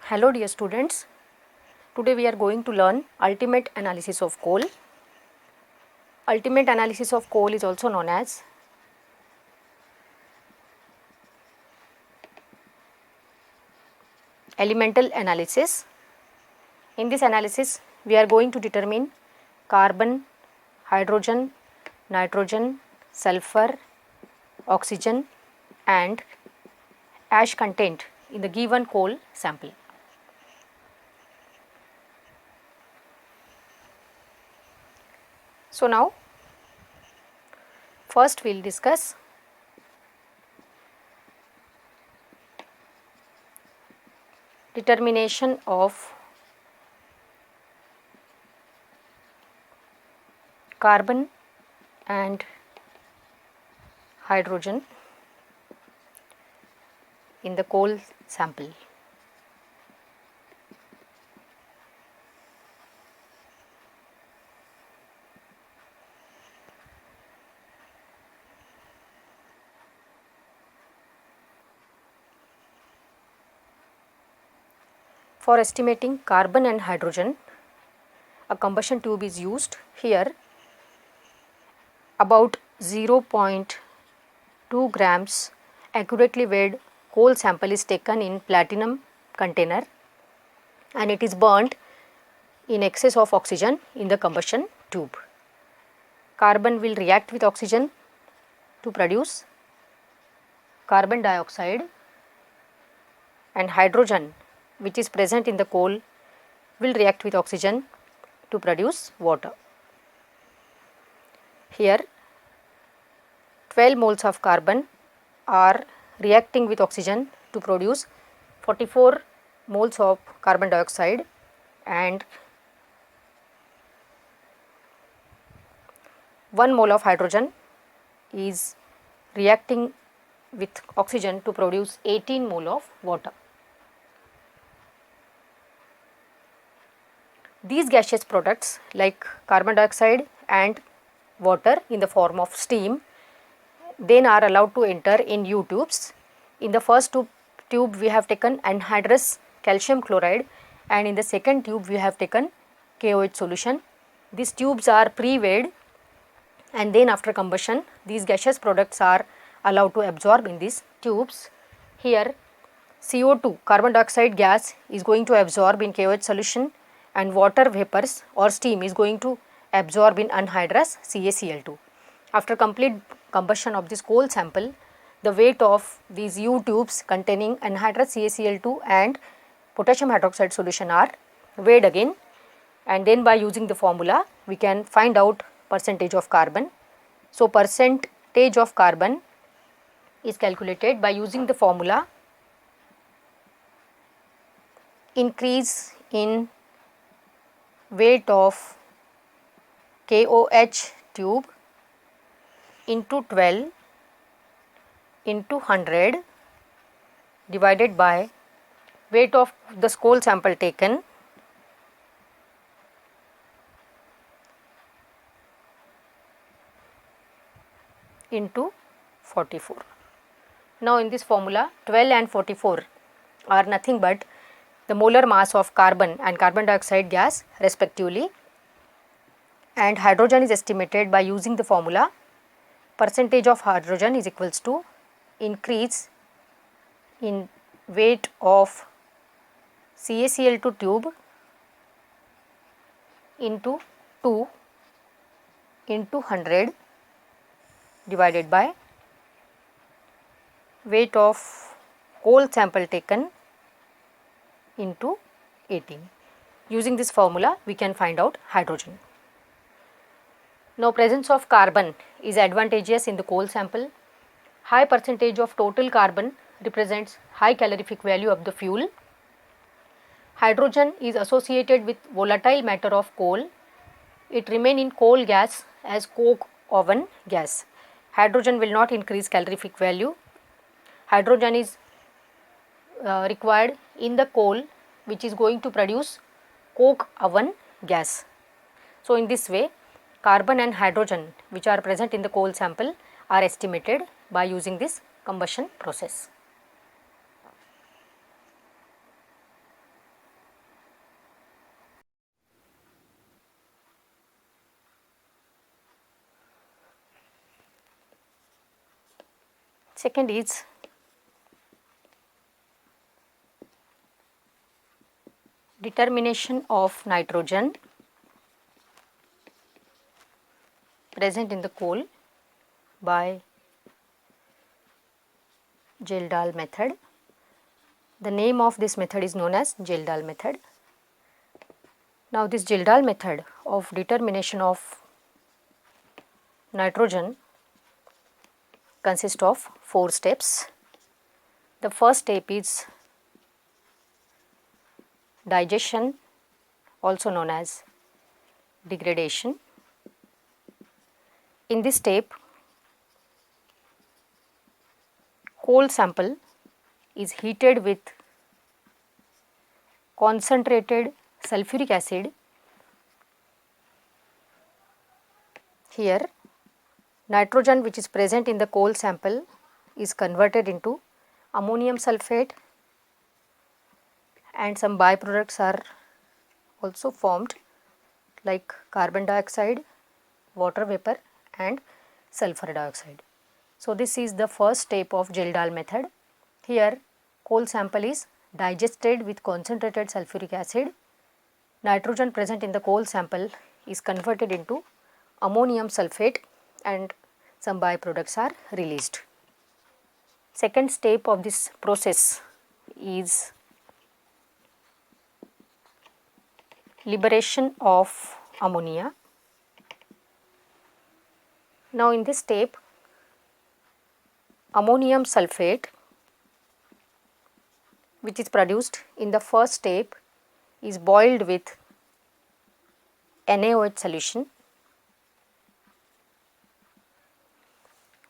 Hello dear students, today we are going to learn ultimate analysis of coal. Ultimate analysis of coal is also known as elemental analysis. In this analysis, we are going to determine carbon, hydrogen, nitrogen, sulfur, oxygen and ash content in the given coal sample. So now, first we will discuss determination of carbon and hydrogen in the coal sample. For estimating carbon and hydrogen, a combustion tube is used. Here about 0.2 grams accurately weighed coal sample is taken in platinum container and it is burnt in excess of oxygen in the combustion tube. Carbon will react with oxygen to produce carbon dioxide and hydrogen which is present in the coal will react with oxygen to produce water. Here 12 moles of carbon are reacting with oxygen to produce 44 moles of carbon dioxide and 1 mole of hydrogen is reacting with oxygen to produce 18 mole of water. These gaseous products like carbon dioxide and water in the form of steam then are allowed to enter in U tubes. In the first tube we have taken anhydrous calcium chloride and in the second tube we have taken KOH solution. These tubes are pre-weighed and then after combustion these gaseous products are allowed to absorb in these tubes. Here CO2 carbon dioxide gas is going to absorb in KOH solution and water vapors or steam is going to absorb in anhydrous CaCl2. After complete combustion of this coal sample, the weight of these U tubes containing anhydrous CaCl2 and potassium hydroxide solution are weighed again and then by using the formula we can find out percentage of carbon. So, percentage of carbon is calculated by using the formula increase in weight of KOH tube into 12 into 100 divided by weight of the coal sample taken into 44. Now in this formula 12 and 44 are nothing but the molar mass of carbon and carbon dioxide gas respectively, and hydrogen is estimated by using the formula percentage of hydrogen is equals to increase in weight of CaCl2 tube into 2 into 100 divided by weight of coal sample taken into 18. Using this formula we can find out hydrogen. Now presence of carbon is advantageous in the coal sample. High percentage of total carbon represents high calorific value of the fuel. Hydrogen is associated with volatile matter of coal. It remain in coal gas as coke oven gas. Hydrogen will not increase calorific value. Hydrogen is required in the coal which is going to produce coke oven gas. So in this way carbon and hydrogen which are present in the coal sample are estimated by using this combustion process. Second is determination of nitrogen present in the coal by Geldahl method. The name of this method is known as Geldahl method. Now this Geldahl method of determination of nitrogen consists of 4 steps. The first step is digestion, also known as degradation. In this step, coal sample is heated with concentrated sulfuric acid. Here, nitrogen which is present in the coal sample is converted into ammonium sulfate, and some byproducts are also formed like carbon dioxide, water vapor and sulfur dioxide. So this is the first step of Geldahl method. Here coal sample is digested with concentrated sulfuric acid. Nitrogen present in the coal sample is converted into ammonium sulfate and some byproducts are released. Second step of this process is liberation of ammonia. Now in this step, ammonium sulfate which is produced in the first step is boiled with NaOH solution.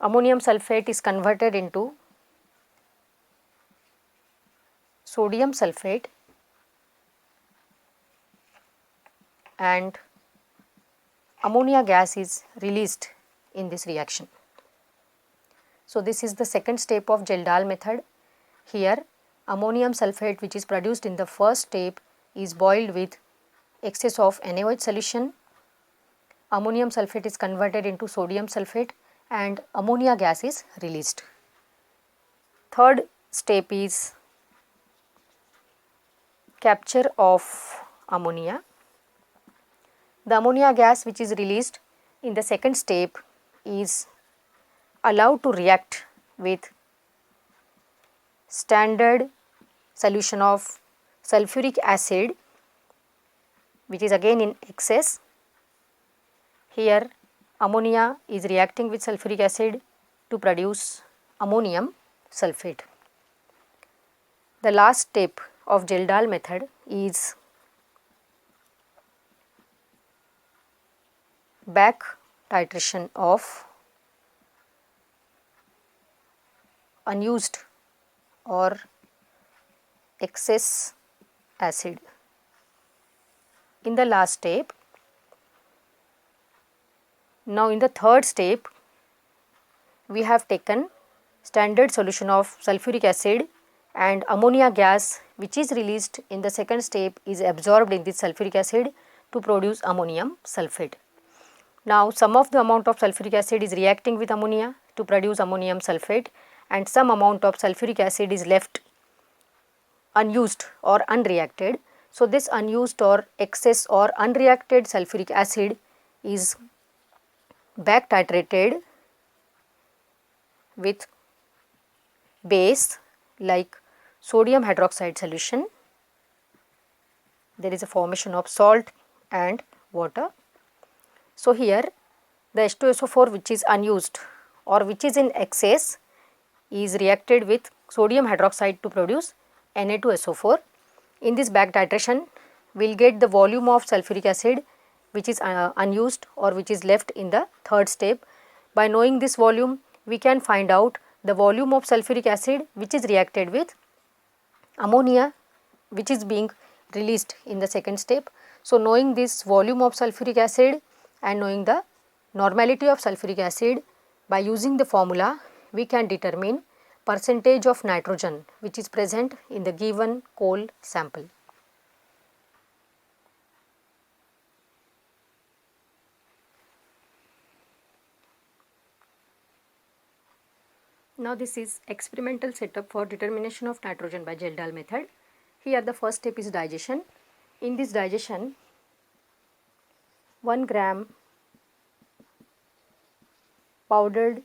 Ammonium sulfate is converted into sodium sulfate and ammonia gas is released in this reaction. So this is the second step of Geldahl method. Here ammonium sulfate which is produced in the first step is boiled with excess of NaOH solution. Ammonium sulfate is converted into sodium sulfate and ammonia gas is released. Third step is capture of ammonia. The ammonia gas which is released in the second step is allowed to react with standard solution of sulfuric acid which is again in excess. Here ammonia is reacting with sulfuric acid to produce ammonium sulfate. The last step of Geldahl method is back titration of unused or excess acid. In the last step, now in the third step, we have taken standard solution of sulfuric acid and ammonia gas which is released in the second step is absorbed in this sulfuric acid to produce ammonium sulfate. Now some of the amount of sulfuric acid is reacting with ammonia to produce ammonium sulfate and some amount of sulfuric acid is left unused or unreacted. So this unused or excess or unreacted sulfuric acid is back titrated with base like sodium hydroxide solution. There is a formation of salt and water. So here the H2SO4 which is unused or which is in excess is reacted with sodium hydroxide to produce Na2SO4. In this back titration we will get the volume of sulfuric acid which is unused or which is left in the third step. By knowing this volume we can find out the volume of sulfuric acid which is reacted with ammonia which is being released in the second step. So knowing this volume of sulfuric acid and knowing the normality of sulfuric acid, by using the formula we can determine percentage of nitrogen which is present in the given coal sample. Now this is experimental setup for determination of nitrogen by Geldahl method. Here the first step is digestion. In this digestion, 1 gram powdered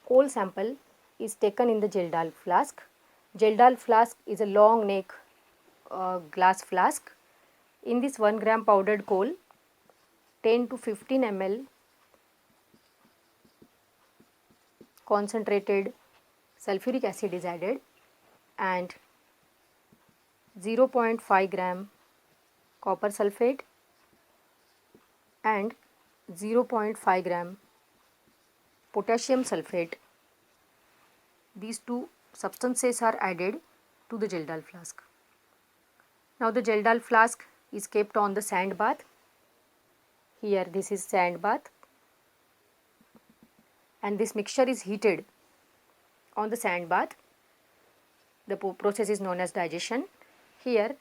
coal sample is taken in the Geldahl flask. Geldahl flask is a long neck glass flask. In this 1 gram powdered coal, 10 to 15 ml concentrated sulfuric acid is added and 0.5 gram copper sulfate and 0.5 gram potassium sulfate. These two substances are added to the Geldahl flask. Now the Geldahl flask is kept on the sand bath. Here this is sand bath and this mixture is heated on the sand bath. The process is known as digestion. Here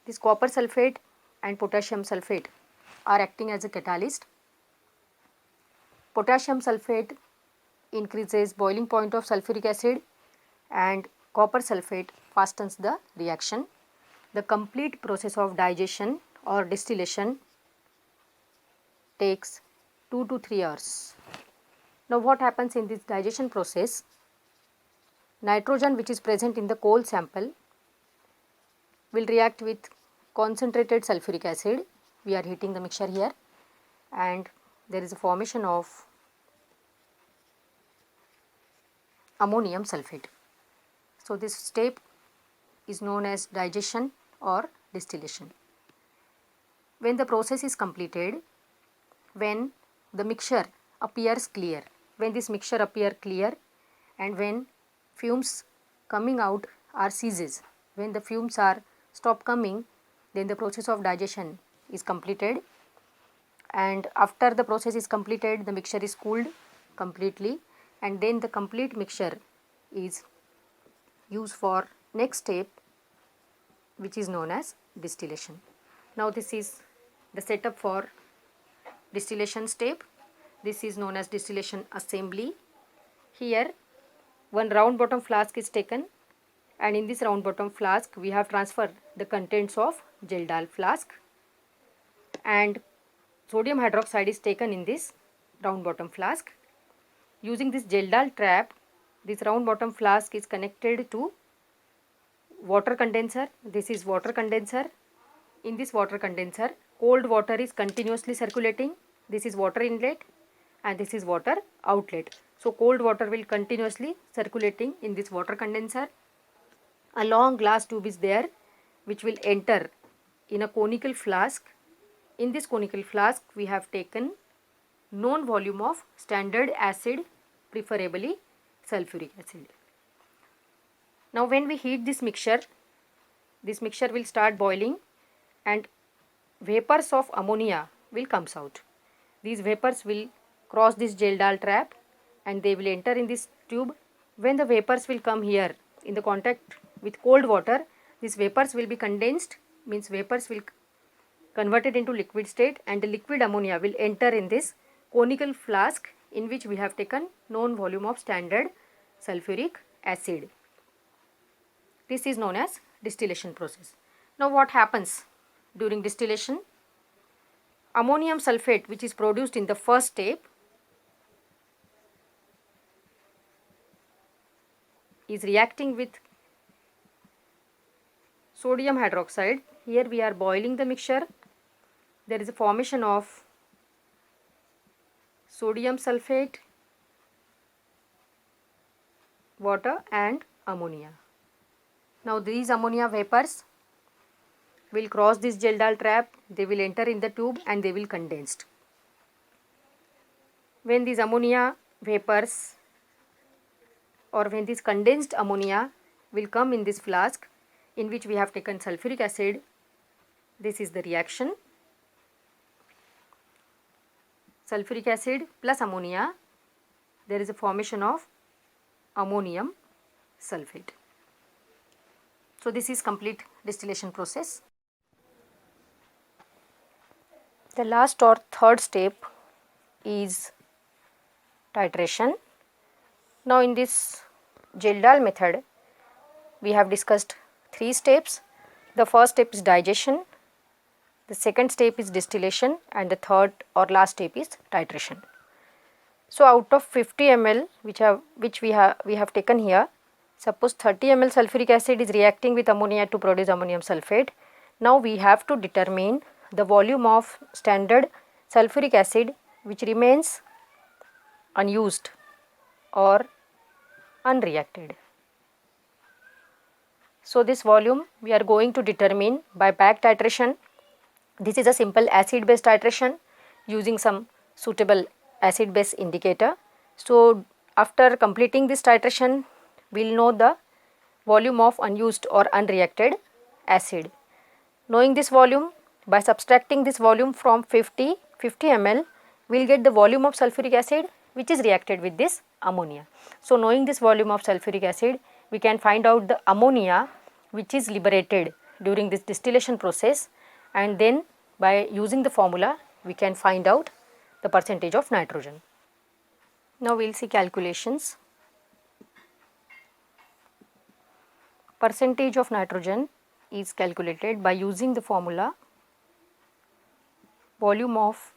this copper sulfate and potassium sulfate are acting as a catalyst. Potassium sulfate increases boiling point of sulfuric acid and copper sulfate fastens the reaction. The complete process of digestion or distillation takes 2 to 3 hours. Now what happens in this digestion process? Nitrogen which is present in the coal sample will react with concentrated sulfuric acid. We are heating the mixture here and there is a formation of ammonium sulfate. So this step is known as digestion or distillation. When the process is completed, when the mixture appears clear, when this mixture appears clear and when fumes coming out are ceases, when the fumes are stop coming, then the process of digestion is completed, and after the process is completed the mixture is cooled completely and then the complete mixture is used for next step which is known as distillation. Now this is the setup for distillation step. This is known as distillation assembly. Here one round bottom flask is taken and in this round bottom flask we have transferred the contents of Geldahl flask and sodium hydroxide is taken in this round bottom flask. Using this Geldahl trap, this round bottom flask is connected to water condenser. This is water condenser. In this water condenser, cold water is continuously circulating. This is water inlet and this is water outlet. So cold water will continuously circulating in this water condenser. A long glass tube is there which will enter in a conical flask. In this conical flask we have taken known volume of standard acid, preferably sulfuric acid. Now when we heat this mixture will start boiling and vapors of ammonia will comes out. These vapors will cross this Geldahl trap and they will enter in this tube. When the vapors will come here in the contact with cold water, these vapors will be condensed, means vapors will converted into liquid state and the liquid ammonia will enter in this conical flask in which we have taken known volume of standard sulfuric acid. This is known as distillation process. Now what happens during distillation? Ammonium sulfate which is produced in the first step is reacting with sodium hydroxide. Here we are boiling the mixture. There is a formation of sodium sulfate, water and ammonia. Now these ammonia vapors will cross this Geldahl trap, they will enter in the tube and they will condensed. When these ammonia vapors or when this condensed ammonia will come in this flask in which we have taken sulfuric acid, this is the reaction. Sulfuric acid plus ammonia, there is a formation of ammonium sulfate. So this is complete distillation process. The last or third step is titration. Now in this Geldahl method, we have discussed 3 steps. The first step is digestion, the second step is distillation, and the third or last step is titration. So out of 50 ml which we have taken here, suppose 30 ml sulfuric acid is reacting with ammonia to produce ammonium sulfate. Now we have to determine the volume of standard sulfuric acid which remains unused or unreacted. So this volume we are going to determine by back titration. This is a simple acid base titration using some suitable acid base indicator. So after completing this titration, we will know the volume of unused or unreacted acid. Knowing this volume, by subtracting this volume from 50 ml, we will get the volume of sulfuric acid which is reacted with this ammonia. So knowing this volume of sulfuric acid, we can find out the ammonia which is liberated during this distillation process, and then by using the formula we can find out the percentage of nitrogen. Now we will see calculations. Percentage of nitrogen is calculated by using the formula volume of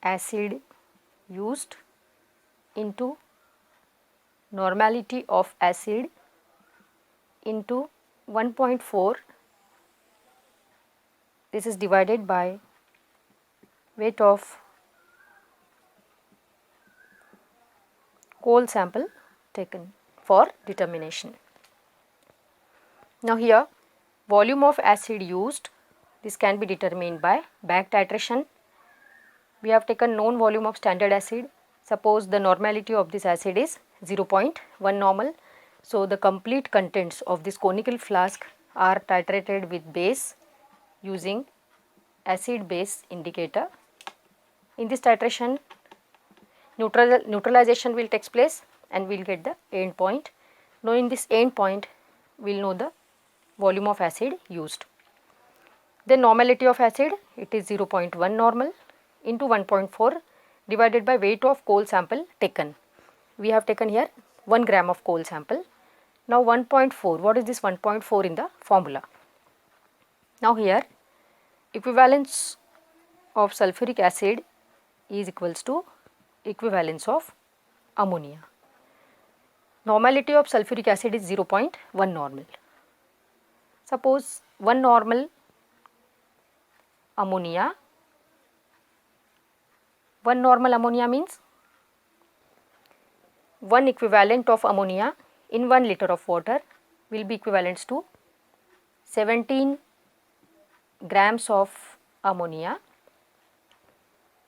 acid used into normality of acid into 1.4. This is divided by weight of coal sample taken for determination. Now here volume of acid used, this can be determined by back titration. We have taken known volume of standard acid. Suppose the normality of this acid is 0.1 normal. So the complete contents of this conical flask are titrated with base using acid base indicator. In this titration, neutralization will take place and we will get the end point. Knowing this end point, we will know the volume of acid used. Then normality of acid, it is 0.1 normal into 1.4 divided by weight of coal sample taken. We have taken here 1 gram of coal sample. Now 1.4, what is this 1.4 in the formula? Now here equivalence of sulfuric acid is equals to equivalence of ammonia. Normality of sulfuric acid is 0.1 normal. Suppose 1 normal ammonia, 1 normal ammonia means 1 equivalent of ammonia in 1 liter of water will be equivalent to 17 grams of ammonia,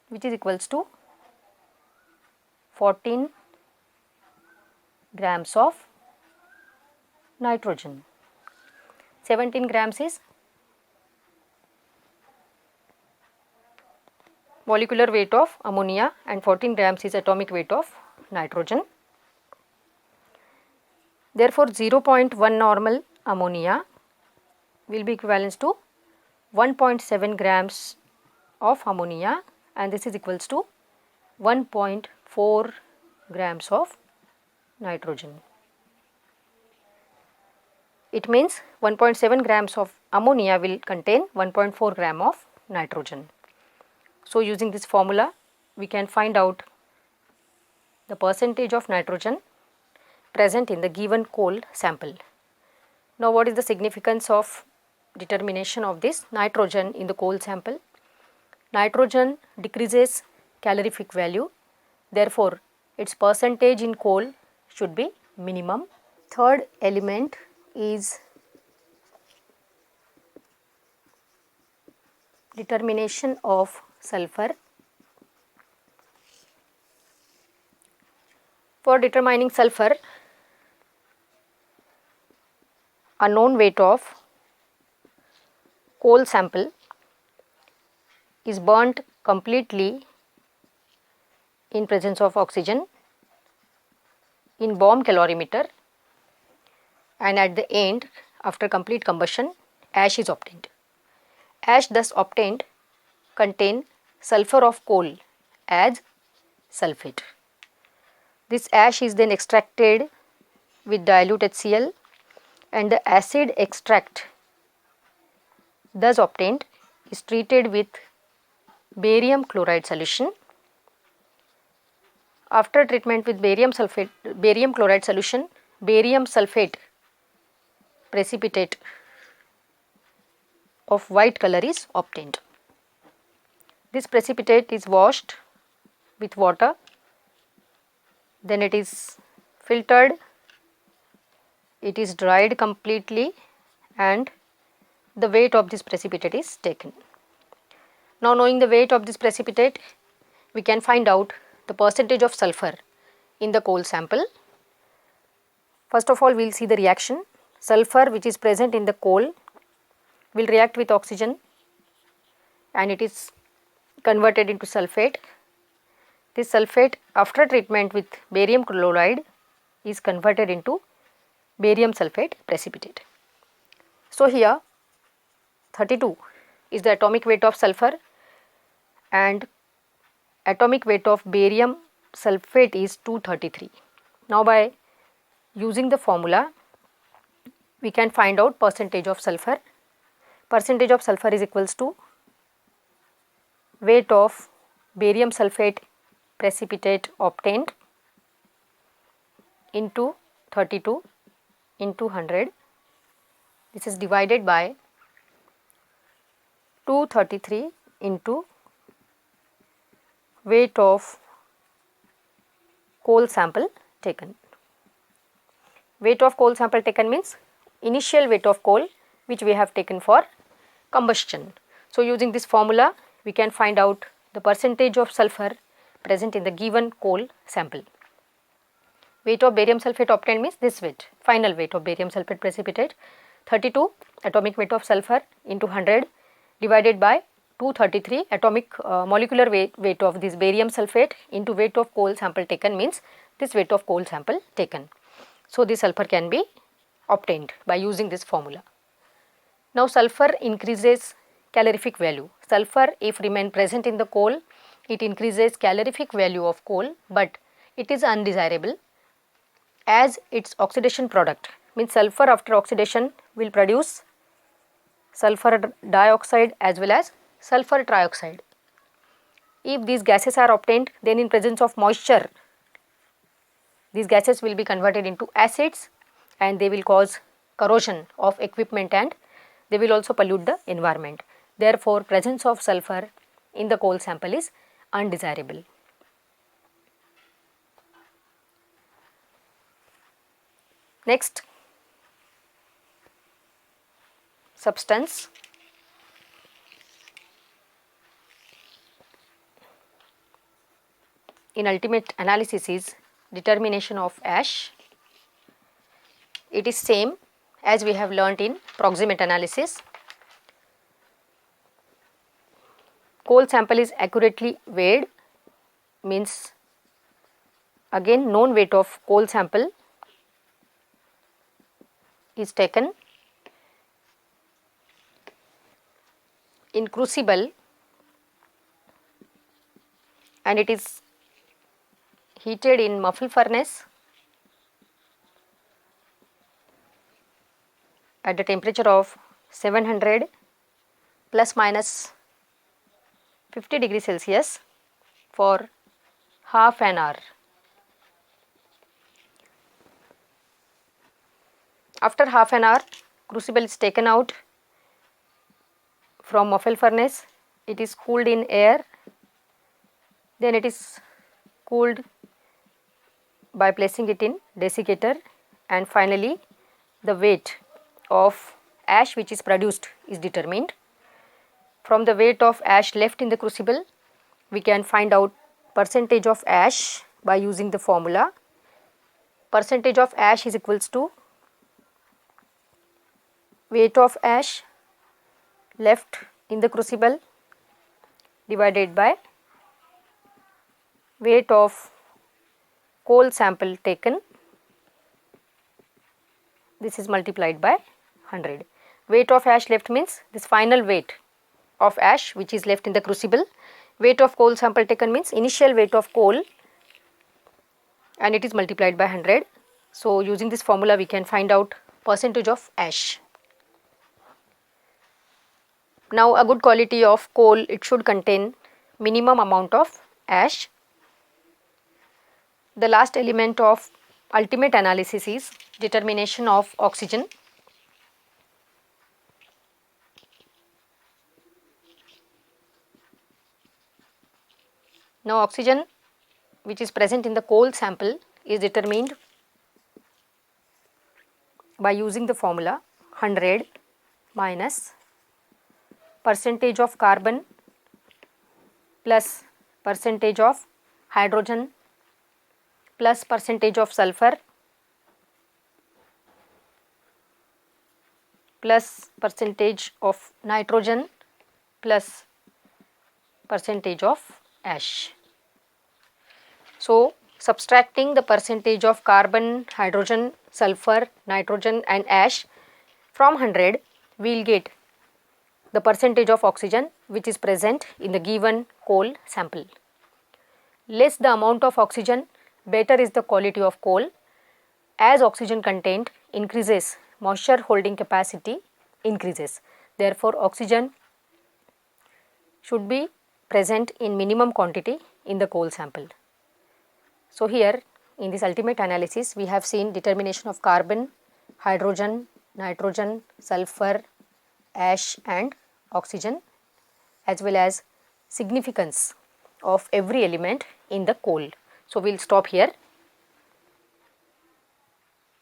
which is equals to 14 grams of nitrogen. 17 grams is molecular weight of ammonia and 14 grams is atomic weight of nitrogen. Therefore 0.1 normal ammonia will be equivalent to 1.7 grams of ammonia, and this is equals to 1.4 grams of nitrogen. It means 1.7 grams of ammonia will contain 1.4 gram of nitrogen. So using this formula we can find out the percentage of nitrogen present in the given coal sample. Now what is the significance of determination of this nitrogen in the coal sample? Nitrogen decreases calorific value, therefore its percentage in coal should be minimum. Third element is determination of sulfur. For determining sulfur, a known weight of coal sample is burnt completely in presence of oxygen in bomb calorimeter, and at the end, after complete combustion, ash is obtained. Ash thus obtained contain sulfur of coal as sulfate. This ash is then extracted with dilute HCl, and the acid extract thus obtained is treated with barium chloride solution. After treatment with barium chloride solution, barium sulfate precipitate of white color is obtained. This precipitate is washed with water, then it is filtered, it is dried completely, and the weight of this precipitate is taken. Now, knowing the weight of this precipitate, we can find out the percentage of sulfur in the coal sample. First of all, we will see the reaction. Sulfur which is present in the coal will react with oxygen and it is converted into sulfate. This sulfate, after treatment with barium chloride, is converted into barium sulfate precipitate. So, here 32 is the atomic weight of sulfur and atomic weight of barium sulfate is 233. Now, by using the formula, we can find out percentage of sulfur. Percentage of sulfur is equals to weight of barium sulfate precipitate obtained into 32 into 100. This is divided by 233 into weight of coal sample taken. Weight of coal sample taken means initial weight of coal which we have taken for combustion. So, using this formula, we can find out the percentage of sulfur present in the given coal sample. Weight of barium sulfate obtained means this weight, final weight of barium sulfate precipitate, 32 atomic weight of sulfur into 100 divided by 233 atomic molecular weight of this barium sulfate into weight of coal sample taken means this weight of coal sample taken. So, this sulfur can be obtained by using this formula. Now, sulfur increases calorific value. Sulfur if remain present in the coal, it increases calorific value of coal, but it is undesirable as its oxidation product, means sulfur after oxidation will produce sulfur dioxide as well as sulfur trioxide. If these gases are obtained, then in presence of moisture, these gases will be converted into acids and they will cause corrosion of equipment and they will also pollute the environment. Therefore, presence of sulfur in the coal sample is undesirable. Next, substance. In ultimate analysis is determination of ash. It is same as we have learnt in proximate analysis. Coal sample is accurately weighed, means again known weight of coal sample is taken in crucible and it is heated in muffle furnace at the temperature of 700 plus minus 50 degrees Celsius for half an hour. After half an hour, crucible is taken out from muffle furnace, it is cooled in air, then it is cooled by placing it in desiccator, and finally the weight of ash which is produced is determined. From the weight of ash left in the crucible, we can find out percentage of ash by using the formula. Percentage of ash is equals to weight of ash left in the crucible divided by weight of coal sample taken, this is multiplied by 100. Weight of ash left means this final weight of ash which is left in the crucible. Weight of coal sample taken means initial weight of coal and it is multiplied by 100. So using this formula we can find out percentage of ash. Now a good quality of coal, it should contain minimum amount of ash. The last element of ultimate analysis is determination of oxygen. Now oxygen which is present in the coal sample is determined by using the formula 100 minus percentage of carbon plus percentage of hydrogen plus percentage of sulfur plus percentage of nitrogen plus percentage of ash. So subtracting the percentage of carbon, hydrogen, sulfur, nitrogen and ash from 100, we will get the percentage of oxygen which is present in the given coal sample. Less the amount of oxygen, better is the quality of coal. As oxygen content increases, moisture holding capacity increases. Therefore, oxygen should be present in minimum quantity in the coal sample. So here in this ultimate analysis we have seen determination of carbon, hydrogen, nitrogen, sulfur, ash and oxygen, as well as significance of every element in the coal. So we will stop here.